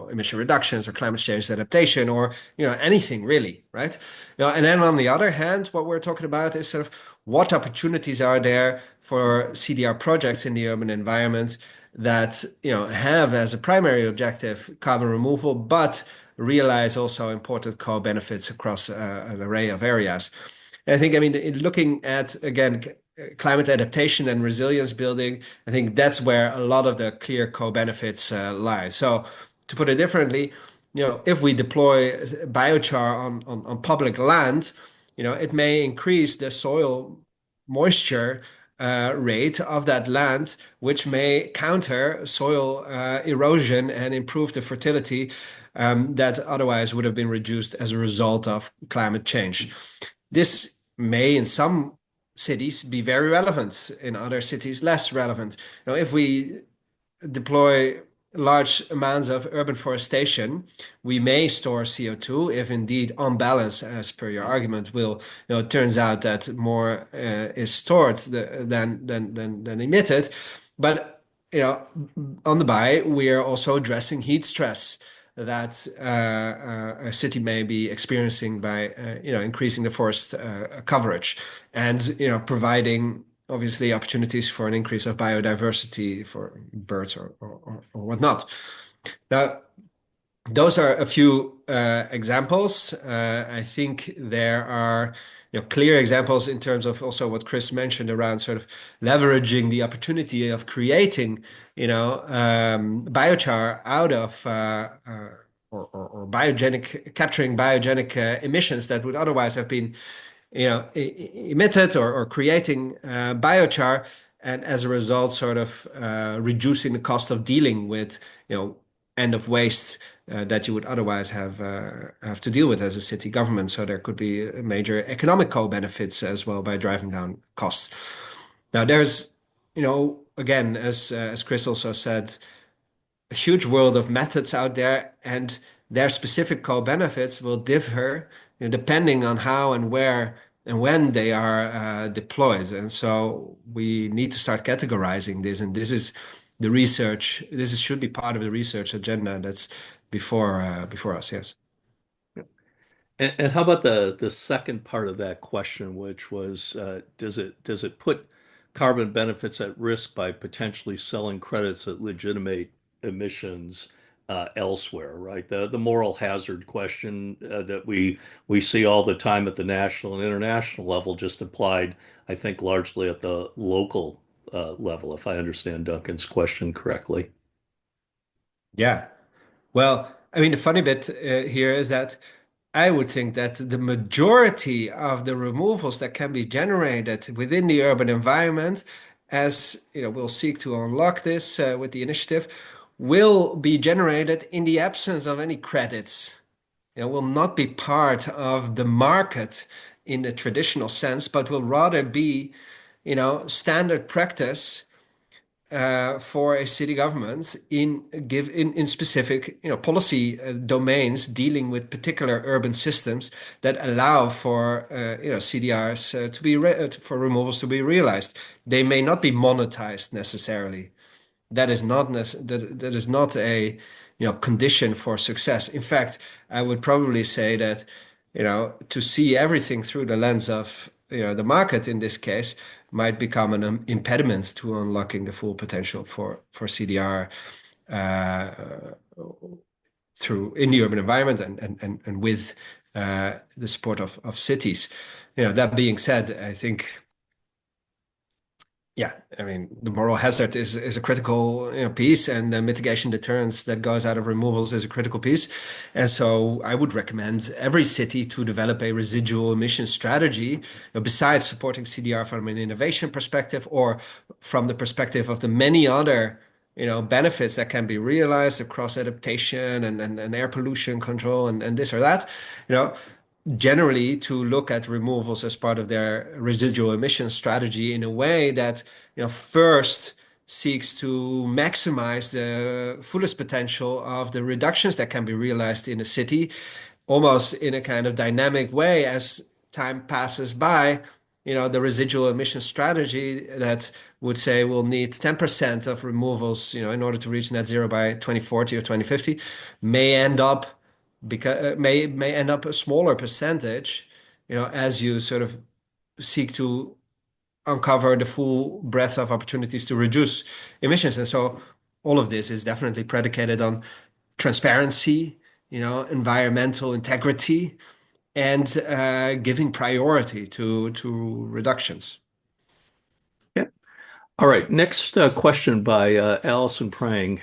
emission reductions or climate change adaptation or anything really, right? And then on the other hand, what we're talking about is sort of what opportunities are there for CDR projects in the urban environment that have as a primary objective carbon removal, but realize also important co-benefits across an array of areas. And I think, I mean, looking at again climate adaptation and resilience building, I think that's where a lot of the clear co-benefits lie. So to put it differently, if we deploy biochar on public land, it may increase the soil moisture rate of that land, which may counter soil erosion and improve the fertility that otherwise would have been reduced as a result of climate change. This may, in some cities, be very relevant, in other cities, less relevant. Now, if we deploy large amounts of urban forestation, we may store CO2 if indeed on balance, as per your argument, it turns out that more is stored than emitted. But on the by, we are also addressing heat stress that a city may be experiencing by increasing the forest coverage and providing obviously opportunities for an increase of biodiversity for birds or whatnot. Now, those are a few examples. I think there are clear examples in terms of also what Chris mentioned around sort of leveraging the opportunity of creating, biochar out of or biogenic capturing biogenic emissions that would otherwise have been emitted or creating biochar, and as a result, sort of reducing the cost of dealing with end of waste that you would otherwise have to deal with as a city government. So there could be major economic co-benefits as well by driving down costs. Now there's again, as Chris also said, a huge world of methods out there, and their specific co-benefits will differ depending on how and where and when they are deployed. And so we need to start categorizing this, and this is the research. Should be part of the research agenda that's before us. Yes. And how about the second part of that question, which was does it put carbon benefits at risk by potentially selling credits that legitimate emissions elsewhere, right? The moral hazard question that we see all the time at the national and international level, just applied, I think, largely at the local level, if I understand Duncan's question correctly. Yeah. Well, I mean, the funny bit here is that I would think that the majority of the removals that can be generated within the urban environment, as we'll seek to unlock this with the initiative, will be generated in the absence of any credits. Will not be part of the market in the traditional sense, but will rather be, standard practice for a city government in specific policy domains dealing with particular urban systems that allow for CDRs to be for removals to be realized. They may not be monetized necessarily. That is not a condition for success. In fact, I would probably say that to see everything through the lens of the market in this case might become an impediment to unlocking the full potential for CDR through in the urban environment and with the support of cities. That being said, I think, yeah, I mean, the moral hazard is a critical piece, and the mitigation deterrence that goes out of removals is a critical piece. And so I would recommend every city to develop a residual emission strategy, besides supporting CDR from an innovation perspective or from the perspective of the many other benefits that can be realized across adaptation and air pollution control and this or that. Generally to look at removals as part of their residual emission strategy in a way that first seeks to maximize the fullest potential of the reductions that can be realized in a city, almost in a kind of dynamic way as time passes by. The residual emission strategy that would say we'll need 10% of removals in order to reach net zero by 2040 or 2050 may end up a smaller percentage, as you sort of seek to uncover the full breadth of opportunities to reduce emissions. And so all of this is definitely predicated on transparency, environmental integrity, and giving priority to reductions. Yeah. All right. Next question by Allison Prang.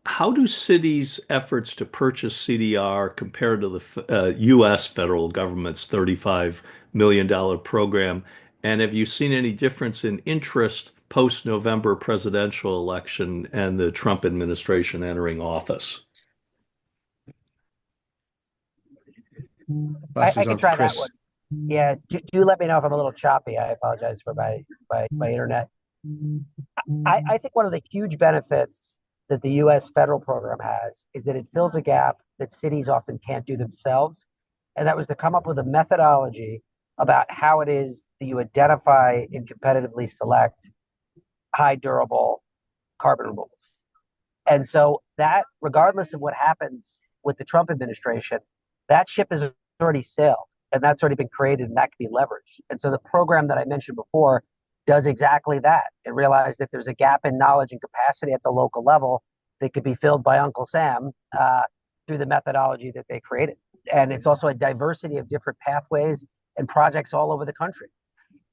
How do cities' efforts to purchase CDR compare to the U.S. federal government's $35 million program? And have you seen any difference in interest post-November presidential election and the Trump administration entering office? Pass I this can on to try that one. Chris. Yeah, do let me know if I'm a little choppy. I apologize for my internet. I think one of the huge benefits that the U.S. federal program has is that it fills a gap that cities often can't do themselves. And that was to come up with a methodology about how it is that you identify and competitively select high durable carbon removals. And so that, regardless of what happens with the Trump administration, that ship has already sailed and that's already been created and that can be leveraged. And so the program that I mentioned before does exactly that. It realized that there's a gap in knowledge and capacity at the local level that could be filled by Uncle Sam through the methodology that they created. And it's also a diversity of different pathways and projects all over the country.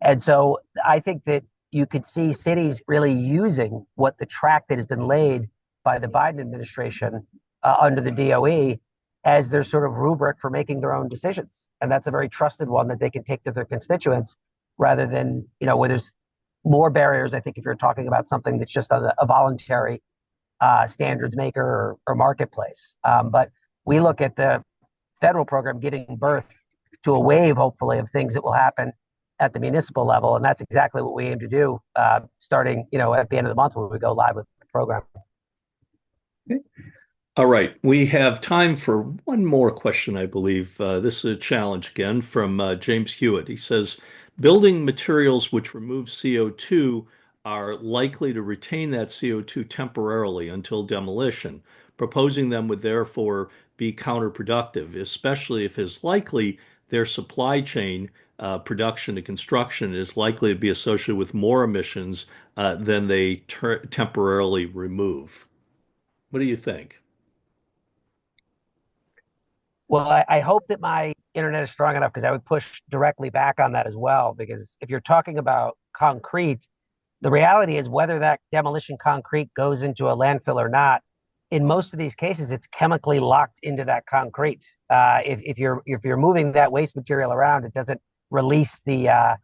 And so I think that you could see cities really using what the track that has been laid by the Biden administration under the DOE as their sort of rubric for making their own decisions. And that's a very trusted one that they can take to their constituents rather than, where there's more barriers. I think if you're talking about something that's just a voluntary standards maker or marketplace. But we look at the federal program giving birth to a wave, hopefully, of things that will happen at the municipal level. And that's exactly what we aim to do starting, at the end of the month when we go live with the program. All right, we have time for one more question, I believe. This is a challenge again from James Hewitt. He says, building materials which remove CO2 are likely to retain that CO2 temporarily until demolition. Proposing them would therefore be counterproductive, especially if it's likely their supply chain, production to construction, is likely to be associated with more emissions than they temporarily remove. What do you think? Well, I hope that my internet is strong enough because I would push directly back on that as well. Because if you're talking about concrete, the reality is whether that demolition concrete goes into a landfill or not, in most of these cases, it's chemically locked into that concrete. If you're moving that waste material around, it doesn't release the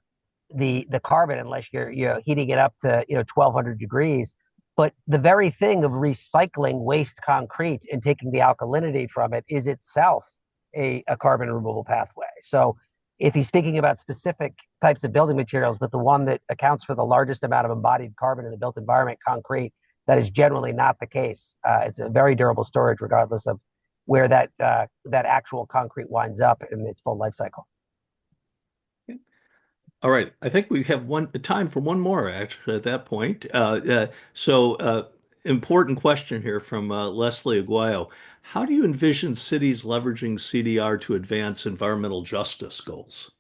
carbon unless you're heating it up to 1200 degrees. But the very thing of recycling waste concrete and taking the alkalinity from it is itself a carbon removal pathway. So if he's speaking about specific types of building materials, but the one that accounts for the largest amount of embodied carbon in the built environment, concrete, that is generally not the case. It's a very durable storage, regardless of where that actual concrete winds up in its full life cycle. All right, I think we have one time for one more actually at that point. Important question here from Leslie Aguayo. How do you envision cities leveraging CDR to advance environmental justice goals?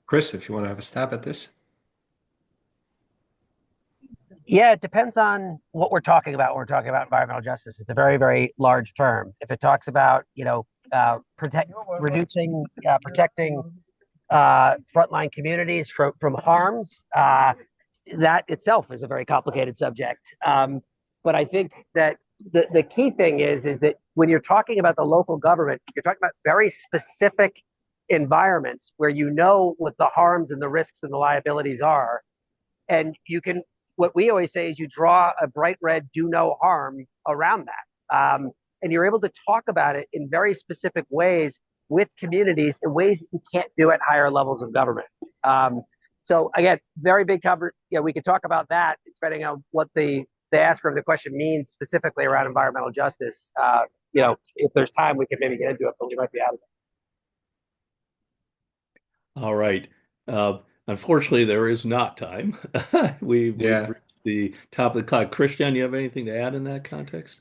Chris, if you want to have a stab at this. Yeah, it depends on what we're talking about when we're talking about environmental justice. It's a very, very large term. If it talks about, protecting frontline communities from harms, that itself is a very complicated subject. But I think that the key thing is that when you're talking about the local government, you're talking about very specific environments where you know what the harms and the risks and the liabilities are. And what we always say is you draw a bright red do no harm around that. And you're able to talk about it in very specific ways with communities in ways that you can't do at higher levels of government. So again, very big cover. We could talk about that depending on what the asker of the question means specifically around environmental justice. If there's time, we could maybe get into it, but we might be out of it. All right. Unfortunately, there is not time. We've reached the top of the clock. Christian, you have anything to add in that context?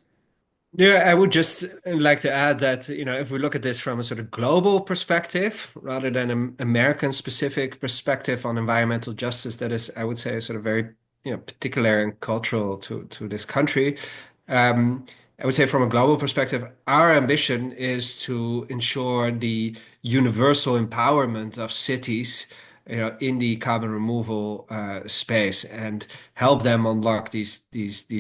Yeah, I would just like to add that, if we look at this from a sort of global perspective rather than an American specific perspective on environmental justice, that is, I would say, sort of very, particular and cultural to this country. I would say from a global perspective, our ambition is to ensure the universal empowerment of cities, in the carbon removal space and help them unlock these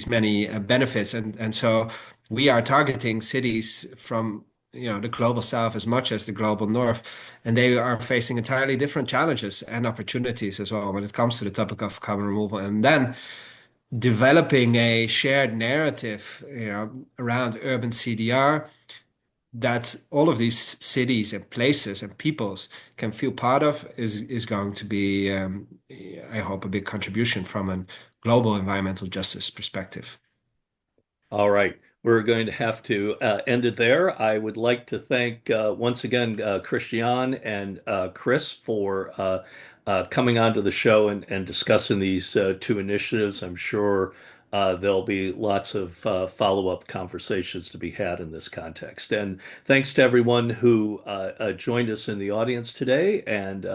many benefits. And so we are targeting cities from the global south as much as the global north, and they are facing entirely different challenges and opportunities as well when it comes to the topic of carbon removal. And then developing a shared narrative, around urban CDR that all of these cities and places and peoples can feel part of is going to be, I hope, a big contribution from a global environmental justice perspective. All right. We're going to have to end it there. I would like to thank once again Christian and Chris for coming onto the show and discussing these two initiatives. I'm sure there'll be lots of follow-up conversations to be had in this context. And thanks to everyone who joined us in the audience today and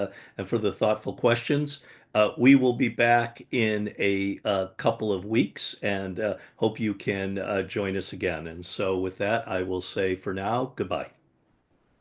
for the thoughtful questions. We will be back in a couple of weeks and hope you can join us again. And so, with that, I will say for now, goodbye.